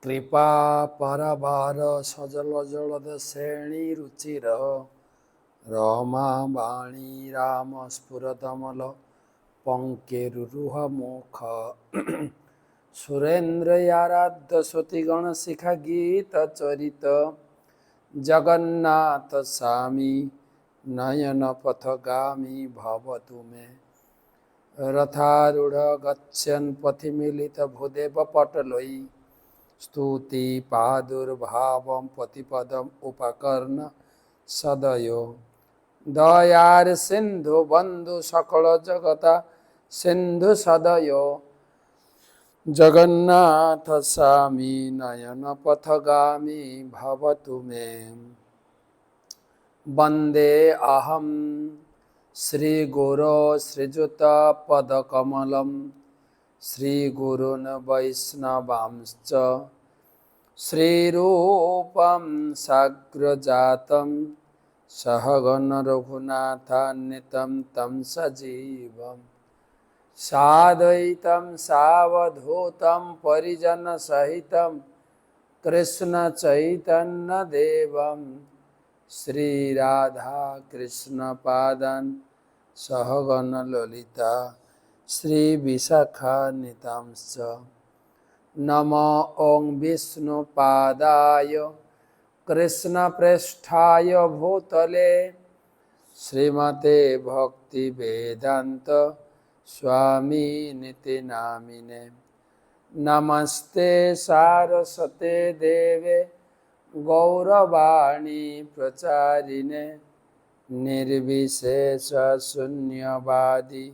কৃপা পারাবার সজল জলদ শ্রেণী রুচির রমা বাণী রাম স্ফুরতমল পঙ্কেরুহ মুখ সুরেন্দ্রয়ারাধ্য সতীগণ শিখা গীত চরিত জগন্নাথ স্বামী নয়ন পথগামী ভব তুমে রথারূঢ় গচ্ছন পথি মিলিত ভূদেব পটলই स्तुति पादुर्भावं प्रतिपदम उपकर्ण सदयो दयार सिंधु बंधु सकल जगता सिंधु सदयो जगन्नाथ स्वामी नयन पथगामी भवतु मे वंदे अहम श्री गुरो श्रीजुत पदकमलम श्री गुरुन् वैष्णवांश्च श्रीरूपं साग्रजातं सहगण रघुनाथान्वितं तं सजीवं साद्वैतं सावधूतं परिजनसहितं कृष्ण चैतन्य देवं श्रीराधा कृष्ण पादान् सहगण ललिता श्री विशाखा नितांश्च नमो ओं विष्णुपादाय कृष्णप्रेष्ठाय भूतले श्रीमते भक्ति वेदांत स्वामी निति नामिने नमस्ते सारस्वते देवे गौरवाणी प्रचारिणे निर्विशेष शून्यवादी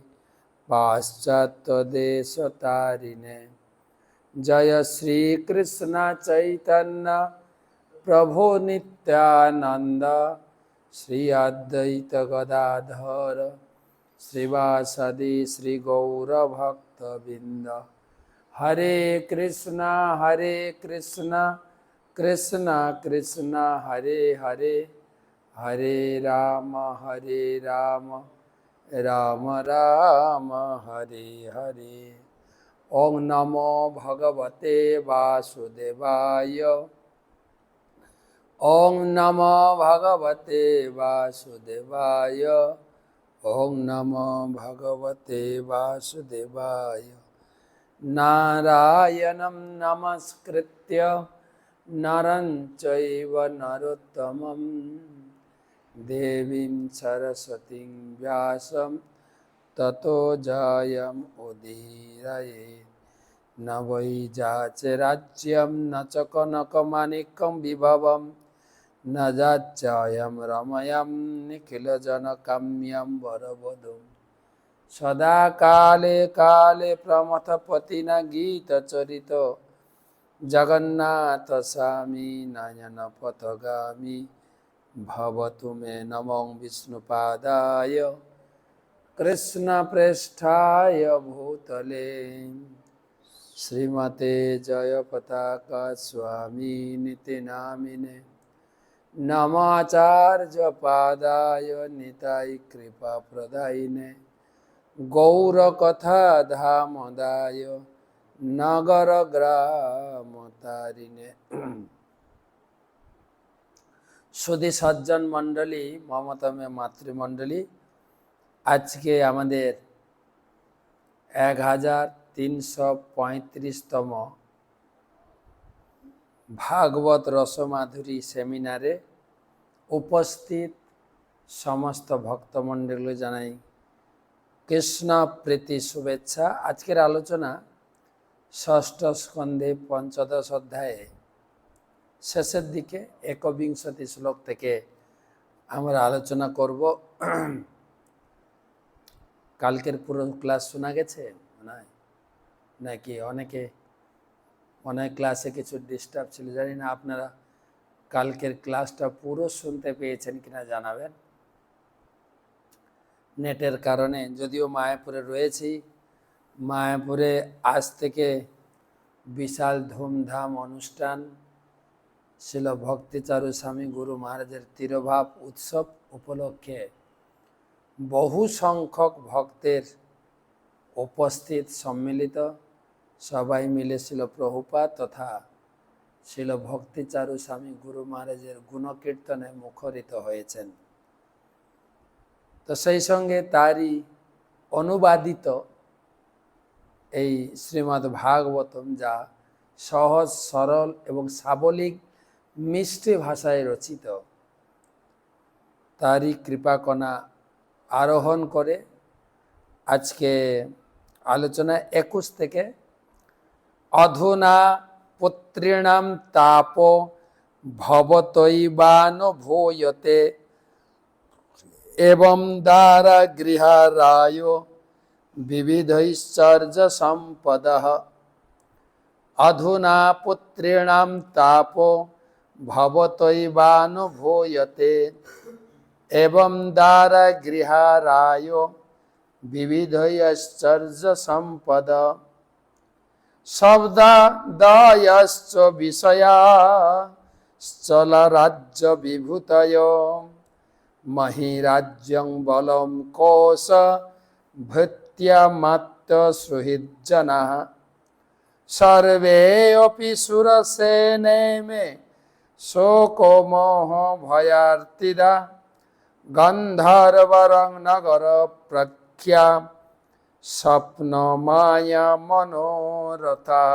पाश्चात्य देश तारिणे जय श्री कृष्ण चैतन्य प्रभु नित्यानंद श्री अद्वैत गदाधर श्रीवासदि श्री गौर भक्त बिंद हरे कृष्णा कृष्णा कृष्णा हरे हरे हरे राम राम राम हरे हरे ओं नमो भगवते वासुदेवाय ओं नमो भगवते वासुदेवाय ओं नमो भगवते वासुदेवाय नारायणं नमस्कृत्य नरं चैव नरोत्तमं देवीं सरस्वतीं व्यासं ततो जयम् उदीरये न वै जाचे राज्यं न च कनकमाणिक्यं विभवं न जाच्ययं रमयं निखिलजनकाम्यं वरवधूं सदा काले काले प्रमथपतिना गीतचरितो जगन्नाथ स्वामी नयन पथगामी भवतु मे नमो विष्णुपादाय कृष्ण प्रेष्ठाय भूतले श्रीमते जय पताका स्वामी निति नामिने नमाचार्य पादाय निताय कृपा प्रदायिने गौर कथा धामदाय नगर ग्राम तारिणे सुधी सज्जन मंडली ममतमे मातृमंडली आज के आमादेर 1335तम भागवत रसमाधुरी सेमिनारे उपस्थित समस्त भक्तमंडल जानाई कृष्ण प्रीति शुभेच्छा। आजकेर आलोचना षष्ठ स्कंदे पंचदश अध्याय शेषेर दिके एकविंशति श्लोक थेके आमरा आलोचना करब। कालकेर पुरो क्लास शोना गेछे नाकि अनेके अनेक क्लासे किछु डिस्टार्ब छिलो जानि ना आपनारा कालकेर क्लासटा पुरो शुनते पेयेछेन किना जानाबेन। नेटेर कारणे यदिओ मायापुरे रयेछि मायापुरे आज थेके विशाल धूमधाम अनुष्ठान शिल भक्तिचारु स्वामी गुरु महाराजेर तिरोभाव उत्सव उपलक्षे बहु संख्यक भक्तेर उपस्थित सम्मिलित सबाई मिले शिल प्रभुपाद तथा শিল ভক্তিচারু স্বামী গুরু মহারাজের গুণকীর্তনে মুখরিত হয়েছেন। তো সেই সঙ্গে তারই অনুবাদিত এই শ্রীমদ্ ভাগবতম, যা সহজ সরল এবং সাবলিক মিষ্টি ভাষায় রচিত, তারই কৃপাকণা আরোহণ করে আজকে আলোচনা 21 থেকে অধুনা পুত্রিণাম তাপ ভবতৈবানুভূয়তে এবং দ্বারা গৃহারায় বিবিধৈশ্চর্য সম্পদঃ। অধুনা পুত্রিণাম তাপ ভবতৈবানুভূয়তে এবং দ্বারা গৃহারায় বিবিধৈশ্চর্য সম্পদ। শব্দাদয়শ্চ বিষয়াশ্চল রাজ্য বিভূতয় মহিরাজ্যং বলম কোশ ভৃত্যামাত্য সুহৃজ্জনাঃ। সর্বে অপি সুরসেনে মে শোকো মোহ ভয়ার্তিদা গন্ধর্বরং নগর প্রখ্যা স্বপ্ন মায়া মনোরথা।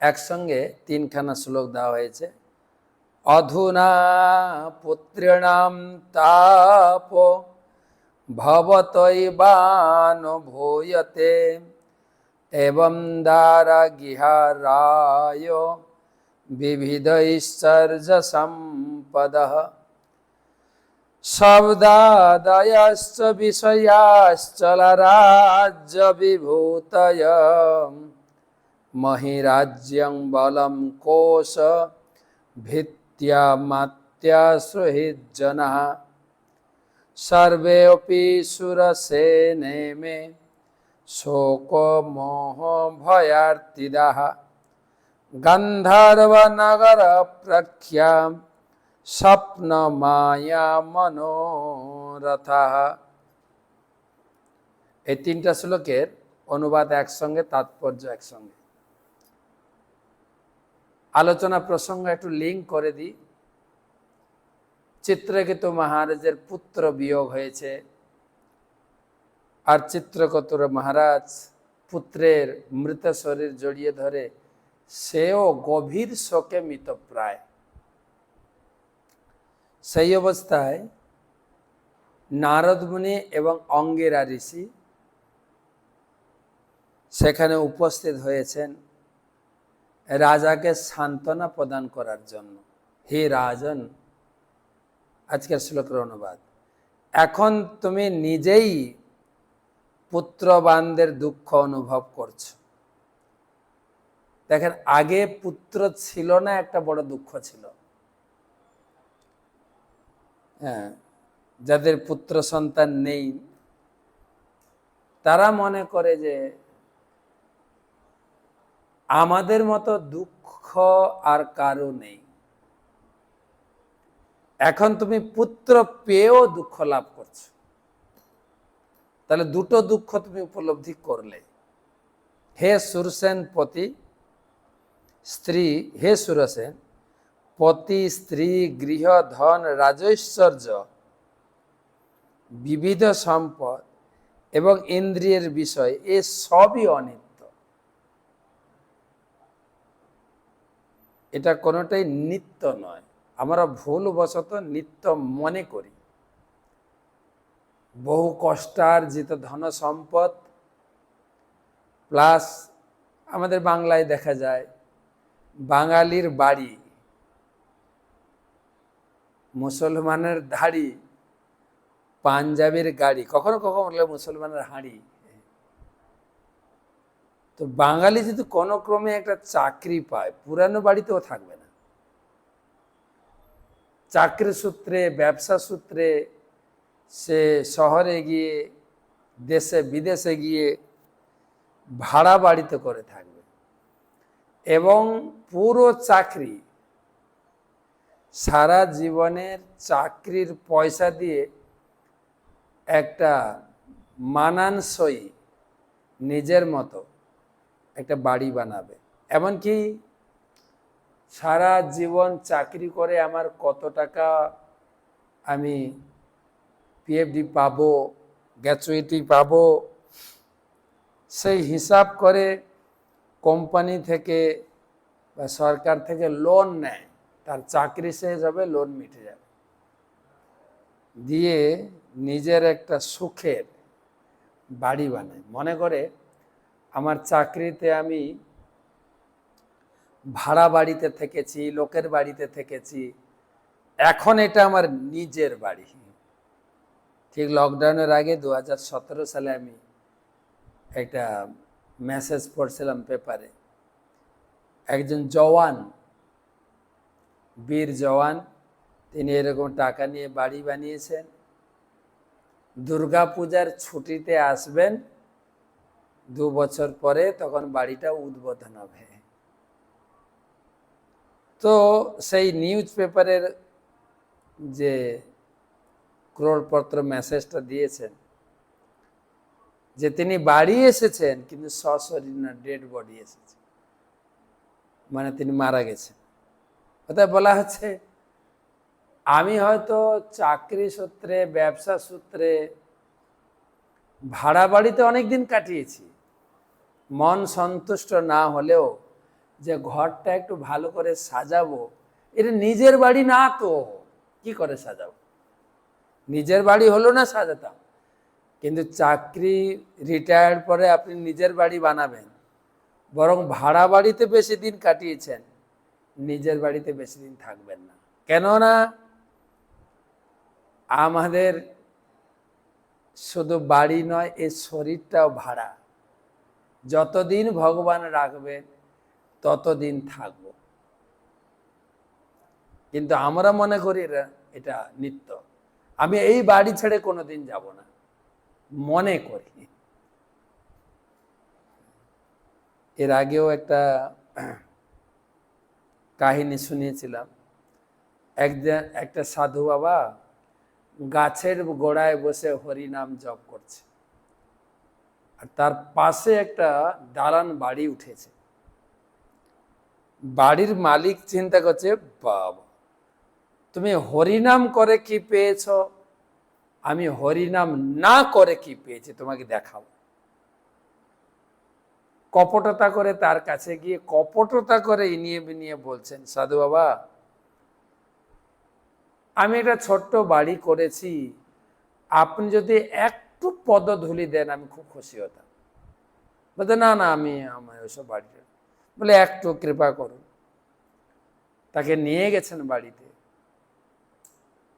একসঙ্গে 3খানা শ্লোক দেওয়া হয়েছে। অধুনা পুত্রিণাম তাপ ভবতৈবানুভূয়তে এবং দ্বারা গৃহারায় বিবিধৈশ্চর্য সম্পদঃ। শব্দাদয়শ্চ বিষয়াশ্চল রাজ্য বিভূতয় মহিরাজ্যং বলম কোশ ভৃত্যামাত্যা সুহৃজ্জনাঃ। সর্বেপি সুরসেনে মে শোকো মোহ ভয়ার্তিদাঃ গন্ধর্ব নগর প্রখ্যা স্বপ্ন মায়া মনোরথা। এই 3টা শ্লোকের অনুবাদ একসঙ্গে, তাৎপর্য একসঙ্গে। আলোচনা প্রসঙ্গ একটু লিঙ্ক করে দিই। চিত্রকেতু মহারাজের পুত্র বিয়োগ হয়েছে, আর চিত্রকেতু মহারাজ পুত্রের মৃত শরীর জড়িয়ে ধরে সেও গভীর শোকে মৃতপ্রায়। সেই অবস্থায় নারদ মুনি এবং অঙ্গিরা ঋষি সেখানে উপস্থিত হয়েছেন রাজাকে সান্ত্বনা প্রদান করার জন্য। হে রাজন, আজকের শ্লোকের অনুবাদ, এখন তুমি নিজেই পুত্রবানদের দুঃখ অনুভব করছো। দেখেন, আগে পুত্র ছিল না, একটা বড় দুঃখ ছিল। হ্যাঁ, যাদের পুত্র সন্তান নেই তারা মনে করে যে আমাদের মতো দুঃখ আর কারো নেই। এখন তুমি পুত্র পেয়েও দুঃখ লাভ করছো, তাহলে দুটো দুঃখ তুমি উপলব্ধি করলে। হে সুরসেন পতি স্ত্রী, হে সুরসেন পতি স্ত্রী গৃহ ধন রাজৈশ্বর্য বিবিধ সম্পদ এবং ইন্দ্রিয়ের বিষয়, এ সবই অনিত্য। এটা কোনোটাই নিত্য নয়। আমরা ভুলবশত নিত্য মনে করি। বহু কষ্টার্জিত ধন সম্পদ প্লাস আমাদের বাংলায় দেখা যায় বাঙালির বাড়ি, মুসলমানের দাড়ি, পাঞ্জাবির গাড়ি, কখনো কখনো বললে মুসলমানের হাঁড়ি। তো বাঙালি যদি কোনো ক্রমে একটা চাকরি পায়, পুরানো বাড়িতেও থাকবে না। চাকরি সূত্রে, ব্যবসা সূত্রে সে শহরে গিয়ে, দেশে বিদেশে গিয়ে ভাড়া বাড়িতে করে থাকবে, এবং পুরো চাকরি, সারা জীবনের চাকরির পয়সা দিয়ে একটা মানানসই নিজের মতো একটা বাড়ি বানাবে। এমনকি সারা জীবন চাকরি করে আমার কত টাকা আমি পিএফডি পাবো, গ্র্যাচুইটি পাবো, সেই হিসাব করে কোম্পানি থেকে বা সরকার থেকে লোন নেয়। তার চাকরি শেষ হবে, লোন মিটে যাবে, দিয়ে নিজের একটা সুখের বাড়ি বানায়। মনে করে আমার চাকরিতে আমি ভাড়া বাড়িতে থেকেছি, লোকের বাড়িতে থেকেছি, এখন এটা আমার নিজের বাড়ি। ঠিক লকডাউনের আগে 2017 সালে আমি একটা মেসেজ পড়ছিলাম পেপারে, একজন জওয়ান, বীর জওয়ান, তিনি এরকম টাকা নিয়ে বাড়ি বানিয়েছেন। দুর্গাপূজার ছুটিতে আসবেন 2 বছর পরে, তখন বাড়িটা উদ্বোধন হবে। তো সেই নিউজ পেপারের যে ক্রোড়পত্র মেসেজটা দিয়েছেন যে তিনি বাড়ি এসেছেন কিন্তু সশরীর না, ডেড বডি এসেছে, মানে তিনি মারা গেছেন। অর্থাৎ বলা হচ্ছে আমি হয়তো চাকরি সূত্রে, ব্যবসা সূত্রে ভাড়া বাড়িতে অনেকদিন কাটিয়েছি, মন সন্তুষ্ট না হলেও যে ঘরটা একটু ভালো করে সাজাবো, এটা নিজের বাড়ি না, তো কি করে সাজাবো? নিজের বাড়ি হলো না সাজাতাম, কিন্তু চাকরি রিটায়ার্ড পরে আপনি নিজের বাড়ি বানাবেন, বরং ভাড়া বাড়িতে বেশি দিন কাটিয়েছেন, নিজের বাড়িতে বেশি দিন থাকবেন না। কেননা আমাদের শুধু বাড়ি নয়, এই শরীরটাও ভাড়া। যতদিন ভগবান রাখবেন ততদিন থাকব, কিন্তু আমরা মনে করি এটা নিত্য। আমি এই বাড়ি ছেড়ে কোনোদিন যাব না মনে করি। এর আগেও একটা কাহিনী শুনিয়েছিলাম, একটা সাধু বাবা গাছের গোড়ায় বসে হরি নাম জপ করছে, আর তার পাশে একটা দালান বাড়ি উঠেছে। বাড়ির মালিক চিন্তা করছে, বাবা তুমি হরিনাম করে কি পেয়েছ, আমি হরিনাম না করে কি পেয়েছি তোমাকে দেখাবো। কপটতা করে তার কাছে গিয়ে কপটতা করে ইনিয়ে বিনিয়ে বলছেন, সাধু বাবা আমি একটা ছোট্ট বাড়ি করেছি, আপনি যদি একটু পদধূলি দেন আমি খুব খুশি হতাম। বলতে না না, আমি ওইসব বাড়িতে, বলে একটু কৃপা করুন। তাকে নিয়ে গেছেন বাড়িতে,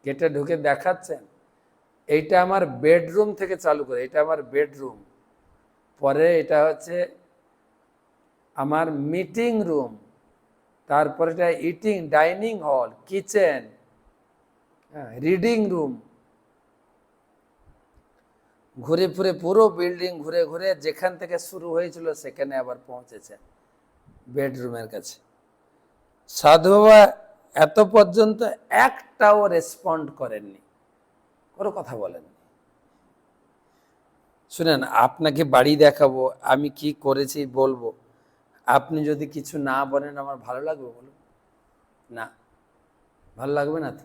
গেটে ঢুকে দেখাচ্ছেন এইটা আমার বেডরুম থেকে চালু করে, এটা আমার বেডরুম, পরে এটা হচ্ছে আমার মিটিং রুম, তারপরে এটা eating dining hall, kitchen, reading room, ঘুরে ফুরে পুরো বিল্ডিং ঘুরে ঘুরে যেখান থেকে শুরু হয়েছিল সেখানে আবার পৌঁছেছেন বেডরুমের কাছে। সাধু বাবা এত পর্যন্ত একটাও রেসপন্ড করেননি, কোনো কথা বলেননি। শুনেন, আপনাকে বাড়ি দেখাবো, আমি কি করেছি বলবো, আপনি যদি কিছু না বলেন আমার ভালো লাগবে? বলুন না, ভালো লাগবে না তো।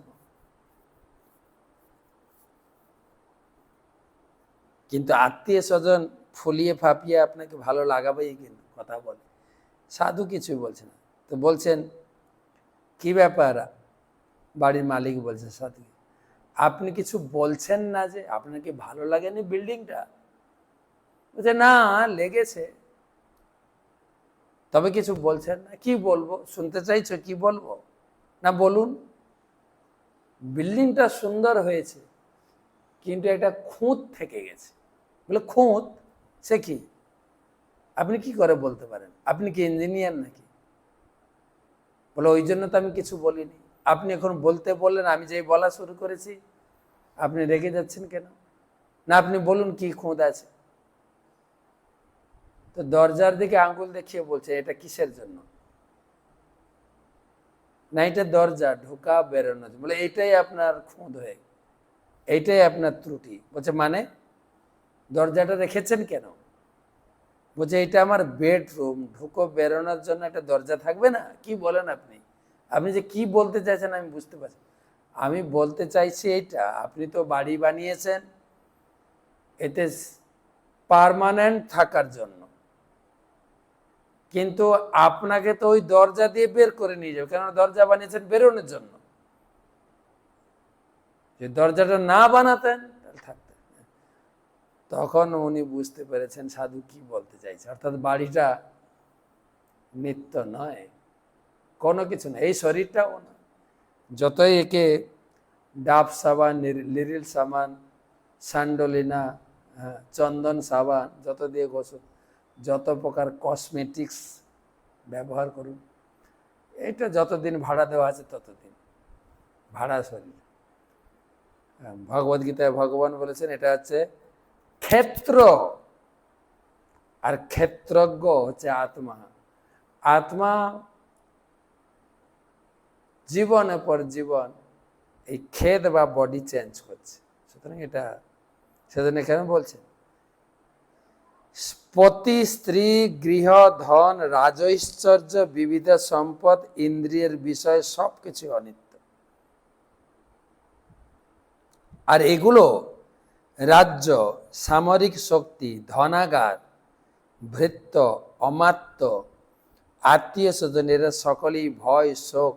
কিন্তু আত্মীয় স্বজন ফুলিয়ে ফাঁপিয়ে আপনাকে ভালো লাগাবেই, কিন্তু কথা বলে। সাধু কিছুই বলছে না, তো বলছেন কি ব্যাপার? বাড়ির মালিক বলছে, সাধু আপনি কিছু বলছেন না যে, আপনার কি ভালো লাগেনি বিল্ডিংটা? বলছে না, লেগেছে, তবে কিছু বলছেন না। কি বলবো, শুনতে চাইছো কি বলবো? না বলুন। বিল্ডিংটা সুন্দর হয়েছে কিন্তু একটা খুঁত থেকে গেছে। বলে খুঁত? সে কি? আপনি কি করে বলতে পারেন? আপনি কি ইঞ্জিনিয়ার নাকি? বলে ওই জন্য তো আমি কিছু বলিনি। আপনি এখন বলতে বললেন, আমি যেই বলা শুরু করেছি আপনি রেগে যাচ্ছেন কেন? না আপনি বলুন কি খুঁত আছে। তো দরজার দিকে আঙ্গুল দেখিয়ে বলছে, এটা কিসের জন্য? না এটা দরজা, ঢোকা বেরোনো। বলে এইটাই আপনার খুঁত হয়ে, এইটাই আপনার ত্রুটি। বলছে মানে দরজাটা রেখেছেন কেন? বলছে এটা আমার বেডরুম, ঢুকো বেরোনোর জন্য একটা দরজা থাকবে না? কি বলেন আপনি? আপনি যে কি বলতে চাইছেন আমি বুঝতে পারছি। আমি বলতে চাইছি এইটা, আপনি তো বাড়ি বানিয়েছেন এতে পার্মানেন্ট থাকার জন্য, কিন্তু আপনাকে তো ওই দরজা দিয়ে বের করে নিয়ে যাবে, কেন দরজা বানিয়েছেন বেরোনোর জন্য। যে দরজাটা না বানাতেন তাহলে থাকতেন। তখন উনি বুঝতে পেরেছেন সাধু কি বলতে চাইছে, অর্থাৎ বাড়িটা নিত্য নয়, কোনো কিছু না, এই শরীরটাও না। যতই একে ডাব সাবান, লিরিল সাবান, স্যান্ডোলিনা, চন্দন সাবান যত দিয়ে ঘষুন, যত প্রকার কসমেটিক্স ব্যবহার করুন, এটা যতদিন ভাড়া দেওয়া আছে ততদিন ভাড়া শরীর। ভগবদ গীতায় ভগবান বলেছেন এটা হচ্ছে ক্ষেত্র, আর ক্ষেত্রজ্ঞ হচ্ছে আত্মা। আত্মা জীবনের পর জীবন এই ক্ষেত বা বডি চেঞ্জ করছে। সুতরাং এটা সেজন্য কেন বলছেন পতি, স্ত্রী, গৃহ, ধন, রাজৈশ্বর্য, বিবিধ সম্পদ, ইন্দ্রিয়ের বিষয় সবকিছু অনিত্য। আর এগুলো রাজ্য, সামরিক শক্তি, ধনাগার, ভৃত্য, অমাত্য, আত্মীয় স্বজন, এরা সকলেই ভয়, শোক,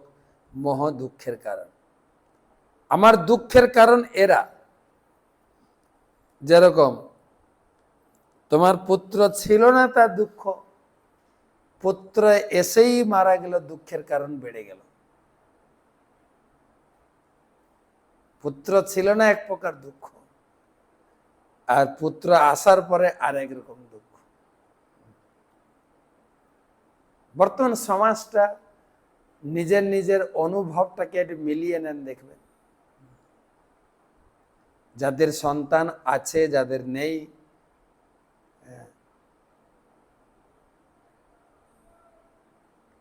মোহ, দুঃখের কারণ। আমার দুঃখের কারণ এরা। যেরকম তোমার পুত্র ছিল না তার দুঃখ, পুত্র এসেই মারা গেল দুঃখের কারণ বেড়ে গেল। পুত্র ছিল না এক প্রকার দুঃখ, আর পুত্র আসার পরে আর একরকম দুঃখ। বর্তমান সমাজটা নিজের নিজের অনুভবটাকে একটু মিলিয়ে নেন, দেখবেন যাদের সন্তান আছে যাদের নেই,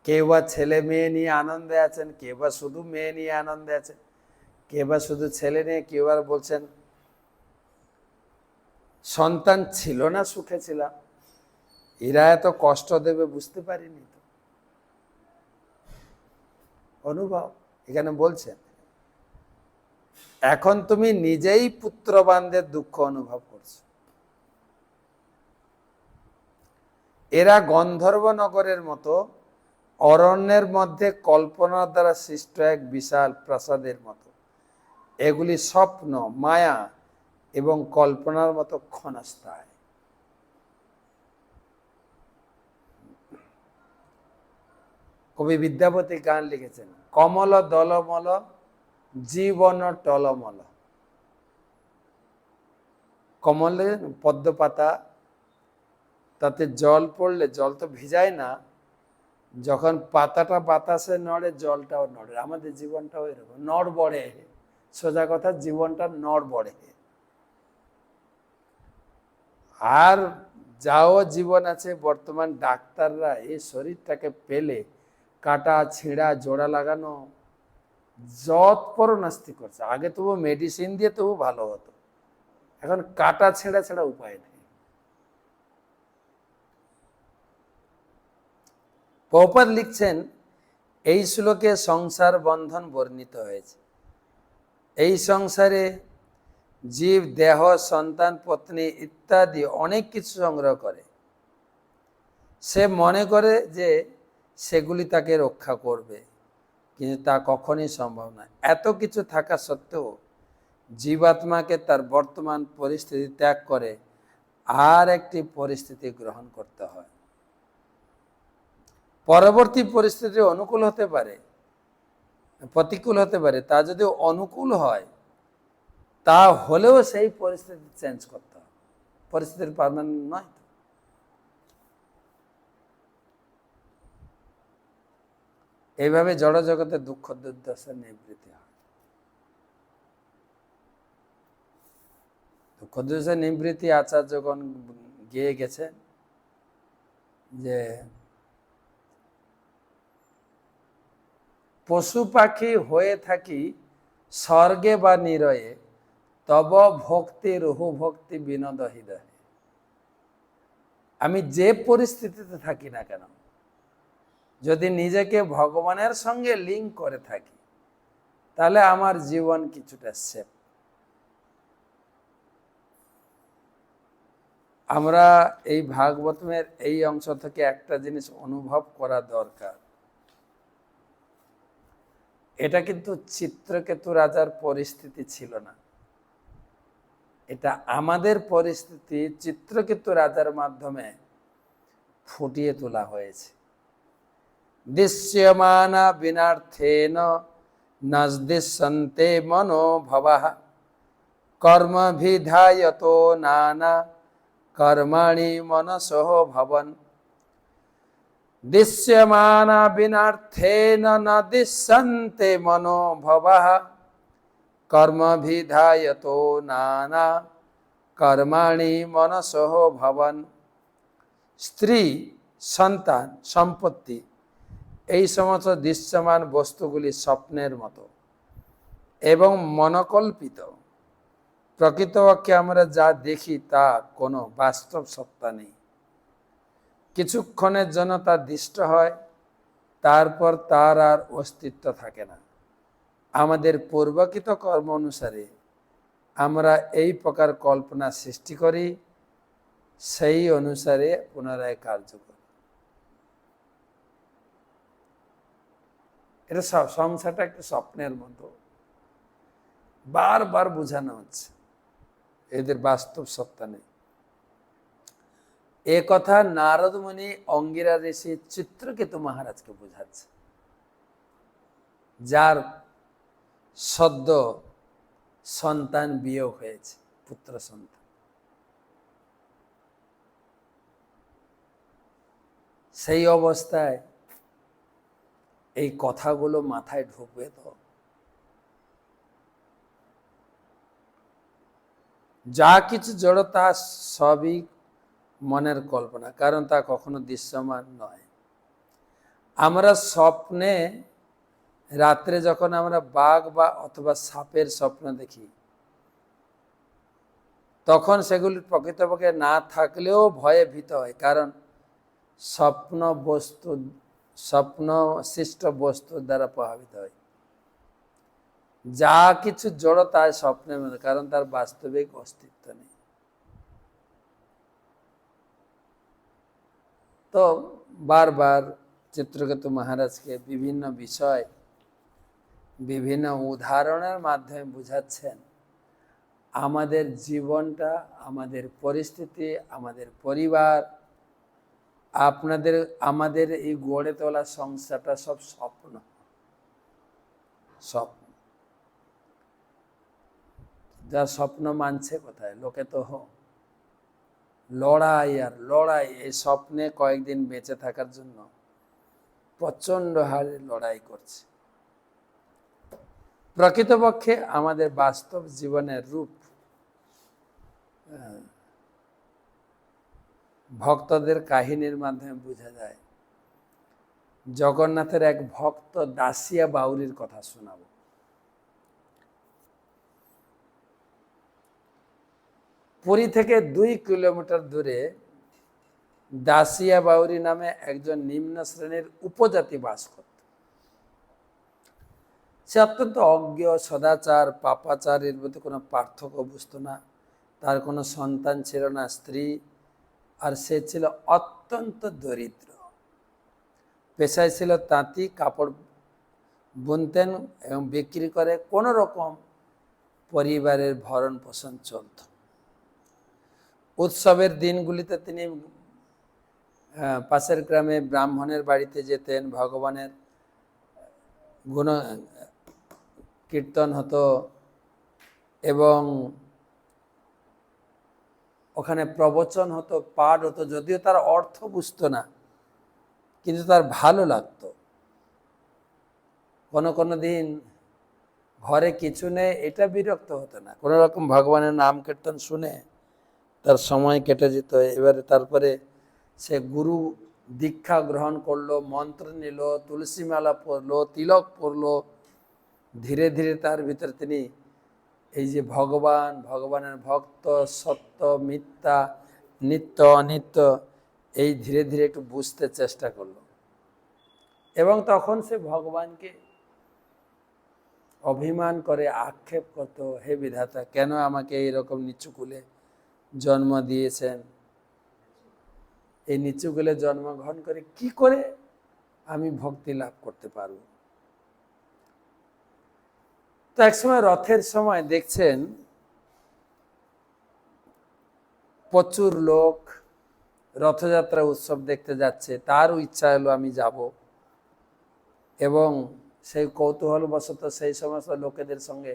কেউ বা ছেলে মেয়ে নিয়ে আনন্দে আছেন, কেউ বা শুধু মেয়ে নিয়ে আনন্দে আছেন, কেউ বা শুধু ছেলে নিয়ে, কেউ আর বলছেন সন্তান ছিল না সুখে ছিলাম, এরা এত কষ্ট দেবে বুঝতে পারিনি তো। অনুভব এখানে বলছেন, এখন তুমি নিজেই পুত্রবানদের দুঃখ অনুভব করছো। এরা গন্ধর্ব নগরের মতো অরণ্যের মধ্যে কল্পনার দ্বারা সৃষ্ট এক বিশাল প্রাসাদের মতো। এগুলি স্বপ্ন, মায়া এবং কল্পনার মতো ক্ষণস্থায়ী। কবি বিদ্যাপতি গান লিখেছেন, কমল দলমল জীবন টলমল। কমলে পদ্ম পাতা, তাতে জল পড়লে জল তো ভিজায় না, যখন পাতাটা বাতাসে নড়ে জলটাও নড়ে। আমাদের জীবনটাও এরকম নড় বড়ে, সোজা কথা জীবনটা নড় বড়ে। আর যাও জীবন আছে, বর্তমান ডাক্তাররা এই শরীরটাকে পেলে কাটা ছিঁড়া জোড়া লাগানো যৎপর নাস্তি করছে। আগে তবু মেডিসিন দিয়ে তবু ভালো হতো, এখন কাটা ছেঁড়া ছাড়া উপায় নেই। প্রভুপাদ লিখছেন এই শ্লোকে সংসার বন্ধন বর্ণিত হয়েছে। এই সংসারে জীব দেহ, সন্তান, পত্নী ইত্যাদি অনেক কিছু সংগ্রহ করে। সে মনে করে যে সেগুলি তাকে রক্ষা করবে, কিন্তু তা কখনই সম্ভব নয়। এত কিছু থাকা সত্ত্বেও জীবাত্মাকে তার বর্তমান পরিস্থিতি ত্যাগ করে আর একটি পরিস্থিতি গ্রহণ করতে হয়। পরবর্তী পরিস্থিতি অনুকূল হতে পারে, প্রতিকূল হতে পারে। তা যদি অনুকূল হয় তা হলেও সেই পরিস্থিতি চেঞ্জ করতে হবে, পরিস্থিতির পার্মানেন্ট নয়। এইভাবে জড় জগতে দুঃখ দুর্দশা নিবৃত্তি হয়। দুঃখ দুর্দশা নিবৃত্তি আচার্যগণ গিয়ে গেছেন যে পশু পাখি হয়ে থাকি স্বর্গে বা নিরয়ে, তব ভক্তি রুহু ভক্তি বিনোদ হৃদয়ে। আমি যে পরিস্থিতিতে থাকি না কেন, যদি নিজেকে ভগবানের সঙ্গে লিঙ্ক করে থাকি, তাহলে আমার জীবন কিছুটা সেফ। আমরা এই ভাগবতের এই অংশ থেকে একটা জিনিস অনুভব করা দরকার, এটা কিন্তু চিত্রকেতু রাজার পরিস্থিতি ছিল না, এটা আমাদের পরিস্থিতি চিত্রকেতু রাজার মাধ্যমে ফুটিয়ে তোলা হয়েছে। দৃশ্যমানা বিনার্থেন নদৃশ্যন্তে মনোভবাঃ কর্মভিধায়তো নানা কর্মাণি মনসো ভবন। দৃশ্যমানা বিনার্থেন নদৃশ্যন্তে মনোভবাঃ কর্মভিধায়তো নানা কর্মাণি মনসো ভবন। স্ত্রী, সন্তান, সম্পত্তি, এই সমস্ত দৃশ্যমান বস্তুগুলি স্বপ্নের মতো এবং মনকল্পিত। প্রকৃতপক্ষে আমরা যা দেখি তা কোনো বাস্তব সত্তা নেই। কিছুক্ষণের জন্য তা দৃষ্ট হয়, তারপর তার আর অস্তিত্ব থাকে না। আমাদের পূর্বকৃত কর্ম অনুসারে আমরা এই প্রকার কল্পনা সৃষ্টি করি, সেই অনুসারে পুনরায় কার্য করি। এটা সংসারটা একটা স্বপ্নের মতো, বারবার বোঝানো হচ্ছে এদের বাস্তব সত্তা নেই। এ কথা নারদ মুনি অঙ্গিরা ঋষি চিত্রকেতু মহারাজকে বোঝাচ্ছে, যার সদ্য সন্তান বিয়োগ হয়েছে, পুত্র সন্তান। সেই অবস্থায় এই কথাগুলো মাথায় ঢুকবে তো? যা কিছু জড় তা সবই মনের কল্পনা, কারণ তা কখনো দৃশ্যমান নয়। আমরা স্বপ্নে, রাত্রে যখন আমরা বাঘ বা অথবা সাপের স্বপ্ন দেখি, তখন সেগুলি প্রকৃতপক্ষে না থাকলেও ভয়ে ভীত হয়, কারণ স্বপ্ন সৃষ্ট বস্তুর দ্বারা প্রভাবিত হয়। যা কিছু জড় তাই স্বপ্নের মধ্যে, কারণ তার বাস্তবিক অস্তিত্ব নেই। তো বারবার চিত্রকেতু মহারাজকে বিভিন্ন বিষয়, বিভিন্ন উদাহরণের মাধ্যমে বুঝাচ্ছেন আমাদের জীবনটা, আমাদের পরিস্থিতি, আমাদের পরিবার, আমাদের এই গড়ে তোলা সংসারটা সব স্বপ্ন। যার স্বপ্ন মানছে কোথায়? লোকে তো লড়াই আর লড়াই, এই স্বপ্নে কয়েকদিন বেঁচে থাকার জন্য প্রচন্ড হারে লড়াই করছে। প্রকৃতপক্ষে আমাদের বাস্তব জীবনের রূপ ভক্তদের কাহিনীর মাধ্যমে বোঝা যায়। জগন্নাথের এক ভক্ত দাসিয়া বাউরির কথা শোনাব। পুরী থেকে 2 কিলোমিটার দূরে দাসিয়া বাউরি নামে একজন নিম্ন শ্রেণীর উপজাতি বাস করত। সে অত্যন্ত অজ্ঞ, সদাচার, পাপাচারের মধ্যে কোনো পার্থক্য বুঝতো না। তার কোনো সন্তান ছিল না, স্ত্রী, আর সে ছিল অত্যন্ত দরিদ্র। পেশায় ছিল তাঁতি, কাপড় বুনতেন এবং বিক্রি করে কোনো রকম পরিবারের ভরণ পোষণ চলত। উৎসবের দিনগুলিতে তিনি পাশের গ্রামে ব্রাহ্মণের বাড়িতে যেতেন, ভগবানের গুণ কীর্তন হতো এবং ওখানে প্রবচন হতো, পাঠ হতো। যদিও তার অর্থ বুঝতো না, কিন্তু তার ভালো লাগতো। কোনো দিন ঘরে কিছু নেই, এটা বিরক্ত হতো না। কোনো রকম ভগবানের নাম কীর্তন শুনে তার সময় কেটে যেত। এবারে তারপরে সে গুরু দীক্ষা গ্রহণ করলো, মন্ত্র নিল, তুলসী মালা পরলো, তিলক পরলো। ধীরে ধীরে তার ভিতরে তিনি এই যে ভগবানের ভক্ত, সত্য, মিথ্যা, নিত্য অনিত্য, এই ধীরে ধীরে একটু বুঝতে চেষ্টা করলো। এবং তখন সে ভগবানকে অভিমান করে আক্ষেপ করত, হে বিধাতা, কেন আমাকে এইরকম নিচু কুলে জন্ম দিয়েছেন? এই নিচু কুলে জন্মগ্রহণ করে কি করে আমি ভক্তি লাভ করতে পারব? তো একসময় রথের সময় দেখছেন প্রচুর লোক রথযাত্রা উৎসব দেখতে যাচ্ছে। তারও ইচ্ছা হলো আমি যাব, এবং সেই কৌতূহলবশত সেই সমস্ত লোকেদের সঙ্গে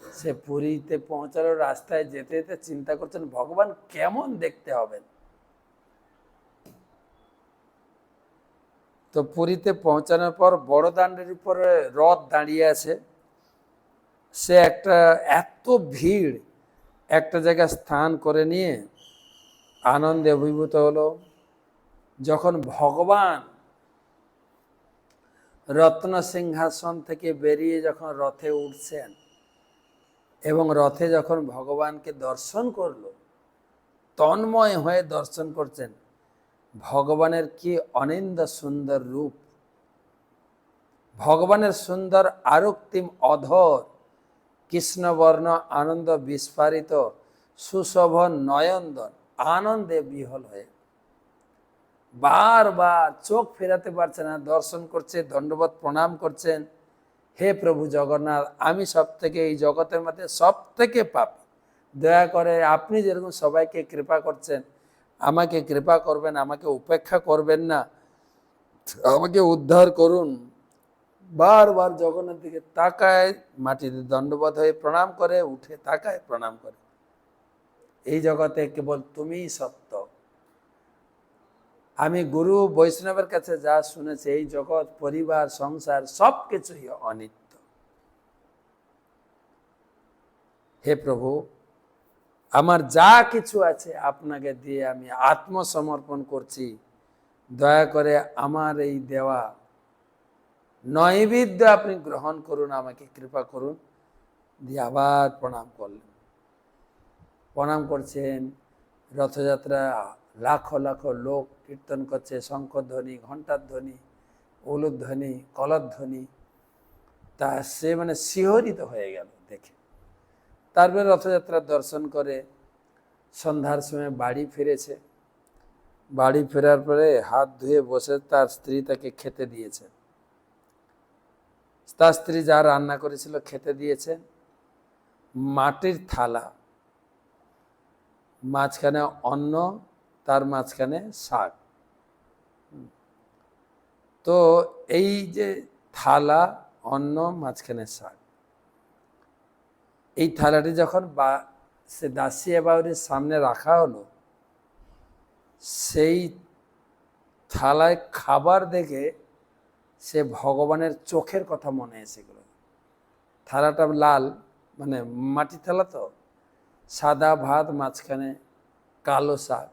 সে পুরীতে পৌঁছানোর রাস্তায় যেতে যেতে চিন্তা করছেন ভগবান কেমন দেখতে হবেন। তো পুরীতে পৌঁছানোর পর বড় দাণ্ডের উপরে রথ দাঁড়িয়ে আছে। সে একটা এত ভিড় একটা জায়গায় স্থান করে নিয়ে আনন্দে অভিভূত হলো। যখন ভগবান রত্ন সিংহাসন থেকে বেরিয়ে যখন রথে উঠছেন এবং রথে যখন ভগবানকে দর্শন করলো, তন্ময় হয়ে দর্শন করছেন ভগবানের কি অনিন্দ সুন্দর রূপ, ভগবানের সুন্দর আরক্তিম অধর, কৃষ্ণবর্ণ আনন্দ বিস্ফারিত সুশোভন নয়নদন, আনন্দে বিহল হয়ে বারবার চোখ ফেরাতে পারছে না, দর্শন করছে, দণ্ডবত প্রণাম করছেন। হে প্রভু জগন্নাথ, আমি সব থেকে এই জগতের মধ্যে সব থেকে পাপী, দয়া করে আপনি যেরকম সবাইকে কৃপা করছেন আমাকে কৃপা করবেন, আমাকে উপেক্ষা করবেন না, আমাকে উদ্ধার করুন। বারবার জগন্নাথ দিকে তাকায়, মাটিতে দণ্ডবত হয়ে প্রণাম করে, উঠে তাকায়, প্রণাম করে। এই জগতে কেবল তুমিই সত্য। আমি গুরু বৈষ্ণবের কাছে যা শুনেছি, এই জগৎ, পরিবার, সংসার সব কিছুই অনিত্য। হে প্রভু, আমার যা কিছু আছে আপনাকে দিয়ে আমি আত্মসমর্পণ করছি, দয়া করে আমার এই দেওয়া নৈবেদ্য আপনি গ্রহণ করুন, আমাকে কৃপা করুন। দিয়ে আবার প্রণাম করলেন। প্রণাম করছেন। রথযাত্রা লাখো লাখো লোক কীর্তন করছে, শঙ্খধ্বনি, ঘণ্টার ধ্বনি, উলুধ্বনি, কলধ্বনি। তা সে মানে শিহরিত হয়ে গেল দেখে। তারপরে রথযাত্রার দর্শন করে সন্ধ্যার সময় বাড়ি ফিরেছে। বাড়ি ফেরার পরে হাত ধুয়ে বসে তার স্ত্রী তাকে খেতে দিয়েছে। তার স্ত্রী যা রান্না করেছিল খেতে দিয়েছেন। মাটির থালা, মাঝখানে অন্ন, তার মাঝখানে শাক। তো এই যে থালা, অন্ন, মাঝখানে শাক, এই থালাটি যখন সে দাসী বাউরির সামনে রাখা হলো, সেই থালায় খাবার দেখে সে ভগবানের চোখের কথা মনে এসে গেল। থালাটা লাল, মানে মাটির থালা তো, সাদা ভাত, মাঝখানে কালো শাক,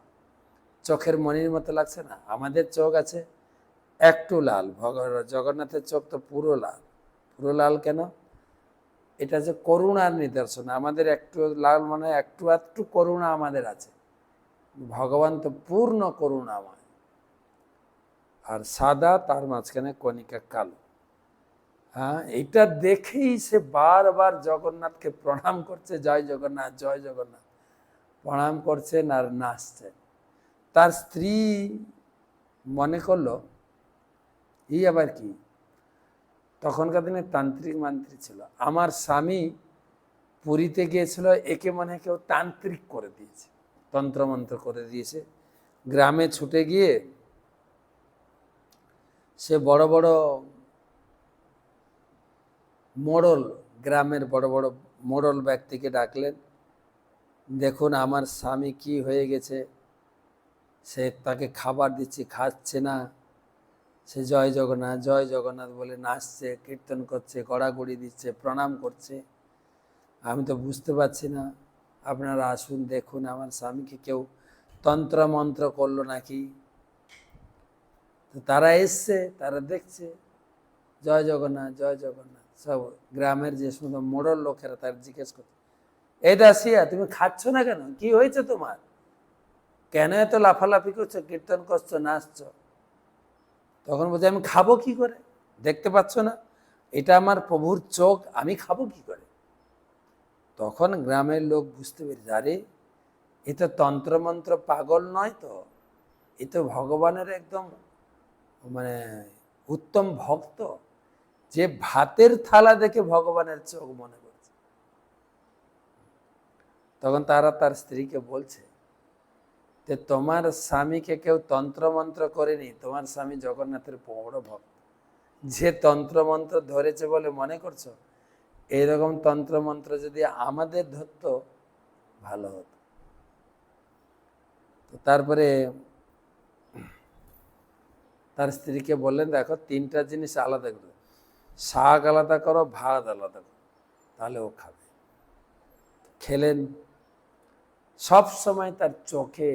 চোখের মনির মতো লাগছে না? আমাদের চোখ আছে একটু লাল, জগন্নাথের চোখ তো পুরো লাল। পুরো লাল কেন? এটা যে করুণার নিদর্শন। আমাদের একটু লাল মানে একটু একটু করুণা আমাদের আছে, ভগবান তো পূর্ণ করুণাময়। আর সাদা, তার মাঝখানে কণিকা কালো। হ্যাঁ, এটা দেখেই সে বারবার জগন্নাথকে প্রণাম করছে, জয় জগন্নাথ, জয় জগন্নাথ প্রণাম করছেন আর নাচছেন। তার স্ত্রী মনে করলো এই আবার কি? তখনকার দিনে তান্ত্রিক মান্ত্রিক ছিল। আমার স্বামী পুরীতে গিয়েছিল, একে মনে কেউ তান্ত্রিক করে দিয়েছে, তন্ত্রমন্ত্র করে দিয়েছে। গ্রামে ছুটে গিয়ে সে বড় বড় মোড়ল, গ্রামের বড় বড় মোড়ল ব্যক্তিকে ডাকলেন, দেখুন আমার স্বামী কি হয়ে গেছে, সে তাকে খাবার দিচ্ছে, খাচ্ছে না, সে জয় জগন্নাথ, জয় জগন্নাথ বলে নাচছে, কীর্তন করছে, গড়াগড়ি দিচ্ছে, প্রণাম করছে। আমি তো বুঝতে পারছি না, আপনারা আসুন, দেখুন আমার স্বামীকে কেউ তন্ত্র মন্ত্র করলো নাকি। তো তারা এসছে, তারা দেখছে, জয় জগন্নাথ, জয় জগন্নাথ। সব গ্রামের যে সমস্ত মোড়ল লোকেরা তার জিজ্ঞেস করছে, এই দাসিয়া, তুমি খাচ্ছ না কেন? কি হয়েছে তোমার? কেন এত লাফালাফি করছো, কীর্তন করছো, নাচছো? তখন বলছে, আমি খাবো কি করে? দেখতে পাচ্ছ না এটা আমার প্রভুর চোখ, আমি খাবো কি করে? তখন গ্রামের লোক বুঝতে পেরেছে, আরে এ তো তন্ত্রমন্ত্র পাগল নয় তো, এ তো ভগবানের একদম মানে উত্তম ভক্ত, যে ভাতের থালা দেখে ভগবানের চোখ মনে করছে। তখন তারা তার স্ত্রীকে বলছে যে তোমার স্বামীকে কেউ তন্ত্রমন্ত্র করেনি, তোমার স্বামী জগন্নাথের বড় ভক্ত, যে তন্ত্রমন্ত্র ধরেছে বলে মনে করছো, এইরকম তন্ত্রমন্ত্র যদি আমাদের ধরতো ভালো হতো। তো তারপরে তার স্ত্রীকে বললেন, দেখো 3টা জিনিস আলাদা করো, শাক আলাদা করো, ভাত আলাদা করো, তাহলে ও খাবে। খেলেন। সব সময় তার চোখে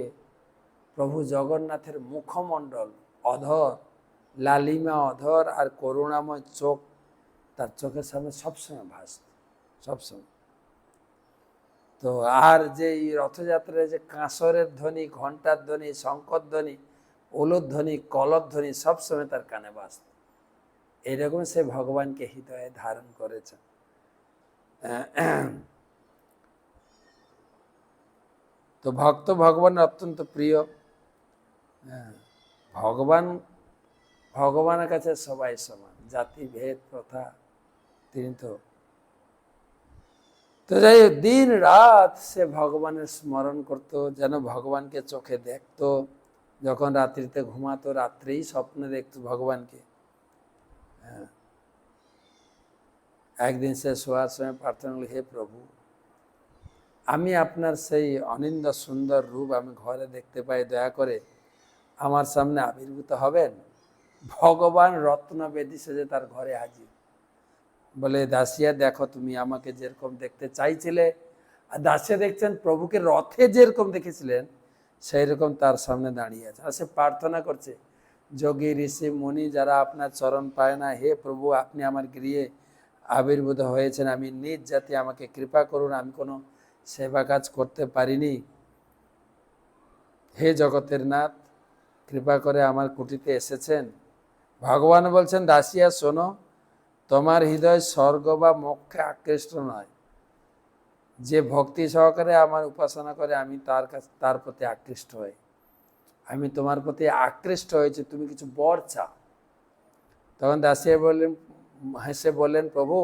প্রভু জগন্নাথের মুখমণ্ডল, অধর, লালিমা অধর আর করুণাময় চোখ তার চোখের সামনে সবসময় ভাসত, সবসময়। তো আর যে রথযাত্রায় যে কাঁসরের ধ্বনি, ঘণ্টার ধ্বনি, শঙ্কর ধ্বনি, উলুধ্বনি, কলর ধ্বনি সবসময় তার কানে বাজত। এরকম সে ভগবানকে হৃদয়ে ধারণ করেছে। তো ভক্ত ভগবানের অত্যন্ত প্রিয়। ভগবান, ভগবানের কাছে সবাই সমান, জাতি ভেদ প্রথা তিনি তো যাই হোক, দিন রাত সে ভগবানের স্মরণ করত, যেন ভগবানকে চোখে দেখত। যখন রাত্রিতে ঘুমাতো, রাত্রেই স্বপ্নে দেখতো ভগবানকে। একদিন সে শোয়ার সময় প্রার্থনা করল, হে প্রভু, আমি আপনার সেই অনিন্দ সুন্দর রূপ আমি ঘরে দেখতে পাই, দয়া করে আমার সামনে আবির্ভূত হবেন। ভগবান রত্ন বেদী সেজে তার ঘরে হাজির। বলে, দাসিয়া দেখো, তুমি আমাকে যেরকম দেখতে চাইছিলে, আর দাসিয়া দেখছেন প্রভুকে রথে যেরকম দেখেছিলেন সেই রকম তার সামনে দাঁড়িয়ে আছে। আর সে প্রার্থনা করছে, যোগী ঋষি মুনি যারা আপনার চরণ পায় না, হে প্রভু আপনি আমার গৃহে আবির্ভূত হয়েছেন, আমি নিজ জাতি, আমাকে কৃপা করুন, আমি কোনো সেবা কাজ করতে পারিনি। হে জগতের নাথ, কৃপা করে আমার কুটিতে এসেছেন। ভগবান বলছেন, দাসিয়া শোনো, তোমার হৃদয় স্বর্গ বা মোক্ষে আকৃষ্ট নয়। যে ভক্তি সহকারে আমার উপাসনা করে আমি তার প্রতি আকৃষ্ট হই। আমি তোমার প্রতি আকৃষ্ট হয়েছি, তুমি কিছু বর চাও। তখন দাসিয়া বললেন, হেসে বললেন, প্রভু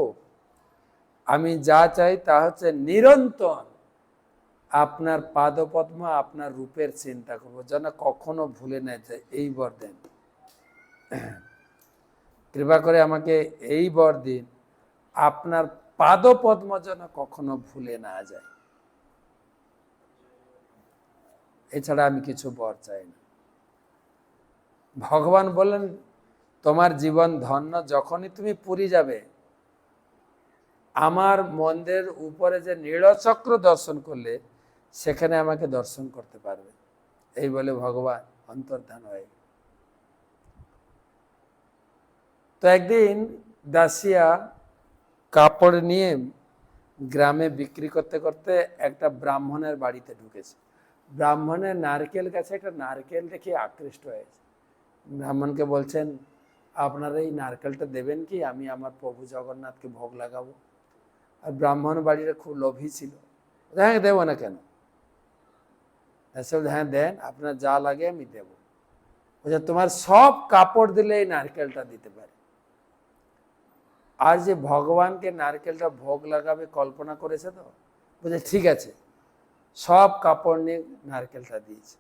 আমি যা চাই তা হচ্ছে নিরন্তর আপনার পাদপদ্ম, আপনার রূপের চিন্তা করবো, যেন কখনো ভুলে না যায়, এই বর দেন। কৃপা করে আমাকে এই বর দিন, আপনার পাদপদ্ম যেন কখনো ভুলে না যায়, এছাড়া আমি কিছু বর চাই না। ভগবান বললেন, তোমার জীবন ধন্য, যখনই তুমি পুরী যাবে আমার মন্দিরের উপরে যে নীলচক্র দর্শন করলে সেখানে আমাকে দর্শন করতে পারবে। এই বলে ভগবান অন্তর্ধান হয়ে। তো একদিন দাসিয়া কাপড় নিয়ে গ্রামে বিক্রি করতে করতে একটা ব্রাহ্মণের বাড়িতে ঢুকেছে। ব্রাহ্মণের নারকেল গাছে একটা নারকেল দেখে আকৃষ্ট হয়েছে। ব্রাহ্মণকে বলছেন, আপনারা এই নারকেলটা দেবেন কি, আমি আমার প্রভু জগন্নাথকে ভোগ লাগাবো। আর ব্রাহ্মণ বাড়িটা খুব লোভী ছিল। হ্যাঁ দেবো না কেন, হ্যাঁ দেন, আপনার যা লাগে আমি দেবো। বলছে, তোমার সব কাপড় দিলে এই নারকেলটা দিতে পারে। আর যে ভগবানকে নারকেলটা ভোগ লাগাবে কল্পনা করেছে, তো বলছে ঠিক আছে, সব কাপড় নিয়ে নারকেলটা দিয়েছে।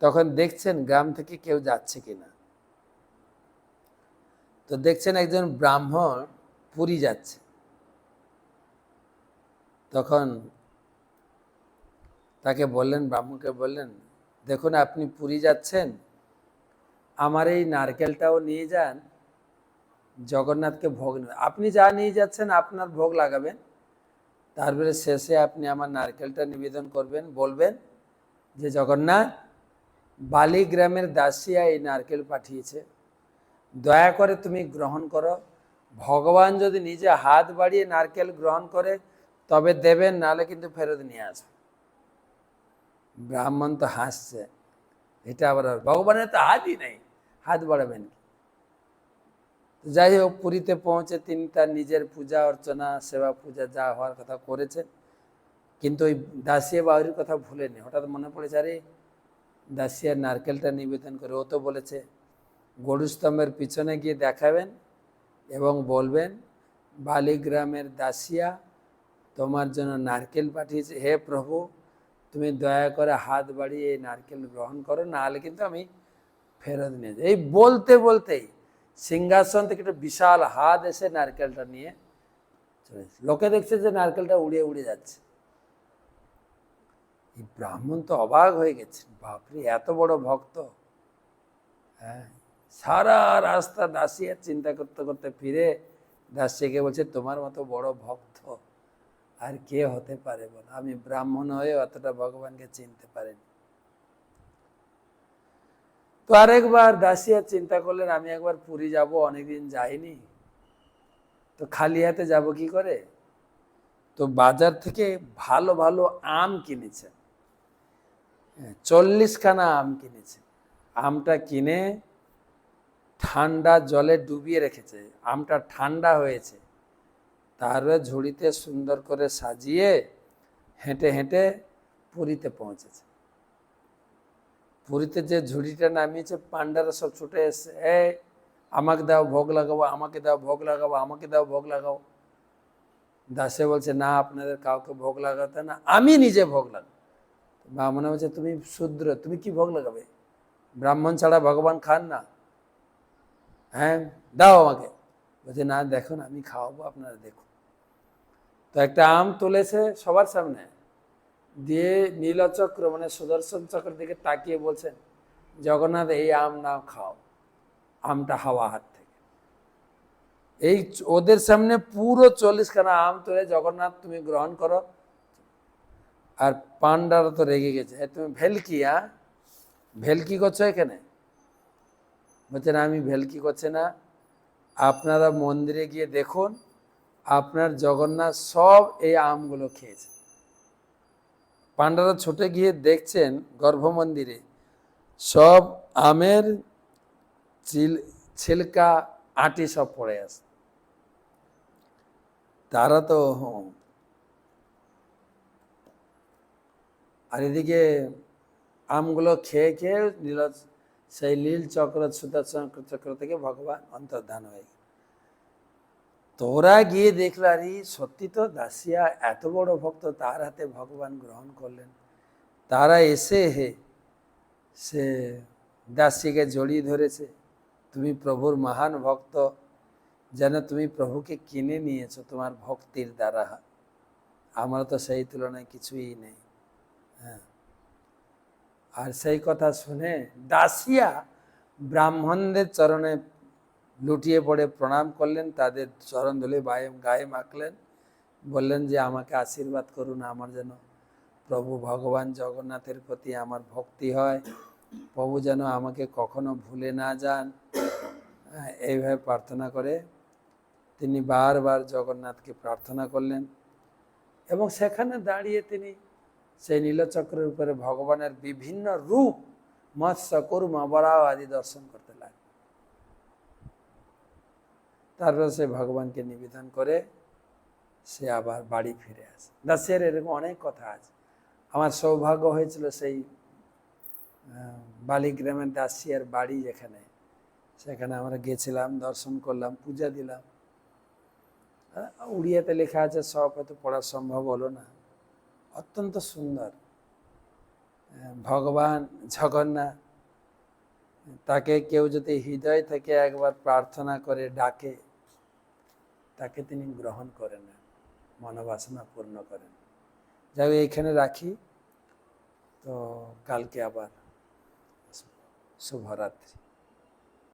তখন দেখছেন গ্রাম থেকে কেউ যাচ্ছে কিনা। তো দেখছেন একজন ব্রাহ্মণ পুরী যাচ্ছে। তখন তাকে বললেন, ব্রাহ্মণকে বললেন, দেখুন আপনি পুরী যাচ্ছেন, আমার এই নারকেলটাও নিয়ে যান, জগন্নাথকে ভোগ নেবেন। আপনি যা নিয়ে যাচ্ছেন আপনার ভোগ লাগাবেন, তারপরে শেষে আপনি আমার নারকেলটা নিবেদন করবেন, বলবেন যে জগন্নাথ, বালিগ্রামের দাসিয়া এই নারকেল পাঠিয়েছে, দয়া করে তুমি গ্রহণ করো। ভগবান যদি নিজে হাত বাড়িয়ে নারকেল গ্রহণ করে তবে দেবেন, নাহলে কিন্তু ফেরত নিয়ে আসবে। ব্রাহ্মণ তো হাসছে, এটা আবার ভগবানের তো হাতই নেই, হাত বাড়াবেন কি? যাই হোক, পুরীতে পৌঁছে তিনি তার নিজের পূজা অর্চনা, সেবা পূজা যা হওয়ার কথা করেছেন, কিন্তু ওই দাসিয়া বাউরির কথা ভুলেনি। হঠাৎ মনে পড়েছে, আরে দাসিয়ার নারকেলটা নিবেদন করে। ও তো বলেছে গরুস্তম্ভের পিছনে গিয়ে দেখাবেন এবং বলবেন, বালিগ্রামের দাসিয়া তোমার জন্য নারকেল পাঠিয়েছে, হে প্রভু তুমি দয়া করে হাত বাড়িয়ে এই নারকেল গ্রহণ করো, না হলে কিন্তু আমি ফেরত নিয়ে যাই। এই বলতে বলতেই সিংহাসন থেকে একটা বিশাল হাত এসে নারকেলটা নিয়ে চলে এসেছে। লোকে দেখছে যে নারকেলটা উড়ে উড়ে যাচ্ছে। এই ব্রাহ্মণ তো অবাক হয়ে গেছে, বাপরে এত বড় ভক্ত। হ্যাঁ, সারা রাস্তা দাসিয়ার চিন্তা করতে করতে ফিরে দাসীকে বলছে, তোমার মতো বড় ভক্ত আর কে হতে পারে বল, আমি ব্রাহ্মণ হয়ে অতটা ভগবানকে চিনতে পারিনি। তো আরেকবার দাসিয়া চিন্তা করলেন, আমি একবার পুরী যাব, অনেকদিন যাইনি, তো খালি হাতে যাব কি করে। তো বাজার থেকে ভালো ভালো আম কিনেছেন, 40খানা আম কিনেছেন। আমটা কিনে ঠান্ডা জলে ডুবিয়ে রেখেছে, আমটা ঠান্ডা হয়েছে, তারপরে ঝুড়িতে সুন্দর করে সাজিয়ে হেঁটে হেঁটে পুরীতে পৌঁছেছে। পুরীতে যে ঝুড়িটা নামিয়েছে, পান্ডারা সব ছুটে এসছে, আমাকে দাও ভোগ লাগাবো, আমাকে দাও ভোগ লাগাবো, আমাকে দাও ভোগ লাগাও। দাসে বলছে, না আপনাদের কাউকে ভোগ লাগাতে না, আমি নিজে ভোগ লাগাবো। ব্রাহ্মণ বলছে, তুমি শূদ্র, তুমি কি ভোগ লাগাবে, ব্রাহ্মণ ছাড়া ভগবান খান না, হ্যাঁ দাও আমাকে। বলছে, না দেখুন আমি খাওয়াবো, আপনারা দেখুন। তো একটা আম তুলেছে সবার সামনে দিয়ে, নীলচক্র মানে সুদর্শন চক্রের দিকে তাকিয়ে বলছেন, জগন্নাথ এই আম না খাও, আমটা হাওয়া হাত থেকে। এই ওদের সামনে পুরো 40খানা আম তুলে, জগন্নাথ তুমি গ্রহণ করো। আর পান্ডারা তো রেগে গেছে, তুমি ভেলকি, ভেলকি করছো এখানে। বলছে, না আমি ভেলকি করছে না, আপনারা মন্দিরে গিয়ে দেখুন, আপনার জগন্নাথ সব এই আমগুলো খেয়েছে। পান্ডারা ছুটে গিয়ে দেখছেন গর্ভ মন্দিরে সব আমের ছিলকা আটি সব পড়ে আছে। তারা তো আর এদিকে আমগুলো খেয়ে খেয়ে সেই নীল চক্র সুদর্শন চক্র থেকে ভগবান অন্তর্ধান হয়ে গেল। তোরা গিয়ে দেখলো, আর সত্যি তো দাসিয়া এত বড় ভক্ত, তার হাতে ভগবান গ্রহণ করলেন। তারা এসে সে দাসীকে জড়িয়ে ধরেছে, তুমি প্রভুর মহান ভক্ত, যেন তুমি প্রভুকে কিনে নিয়েছো তোমার ভক্তির দ্বারা, আমার তো সেই তুলনায় কিছুই নেই। হ্যাঁ, আর সেই কথা শুনে দাসিয়া ব্রাহ্মণদের চরণে লুটিয়ে পড়ে প্রণাম করলেন, তাদের চরণ ধুলে গায়ে মাখলেন, বললেন যে আমাকে আশীর্বাদ করুন, আমার যেন প্রভু ভগবান জগন্নাথের প্রতি আমার ভক্তি হয়, প্রভু যেন আমাকে কখনো ভুলে না যান। এইভাবে প্রার্থনা করে তিনি বারবার জগন্নাথকে প্রার্থনা করলেন, এবং সেখানে দাঁড়িয়ে তিনি সেই নীলচক্রের উপরে ভগবানের বিভিন্ন রূপ, মৎস্য কুর্ম বরাহ আদি দর্শন করতে লাগলেন। তারপর সে ভগবানকে নিবেদন করে সে আবার বাড়ি ফিরে আসে। দাসের এরকম অনেক কথা আছে। আমার সৌভাগ্য হয়েছিল সেই বালিগ্রামের দাসিয়ার বাড়ি যেখানে, সেখানে আমরা গেছিলাম, দর্শন করলাম, পূজা দিলাম। উড়িয়াতে লেখা আছে, সব হয়তো পড়া সম্ভব হলো না। অত্যন্ত সুন্দর ভগবান জগন্নাথ, তাকে কেউ যদি হৃদয় থেকে একবার প্রার্থনা করে ডাকে, তাকে তিনি গ্রহণ করে নেন, মনোবাসনা পূর্ণ করেন। যাই এইখানে রাখি, তো কালকে আবার শুভরাত্রি।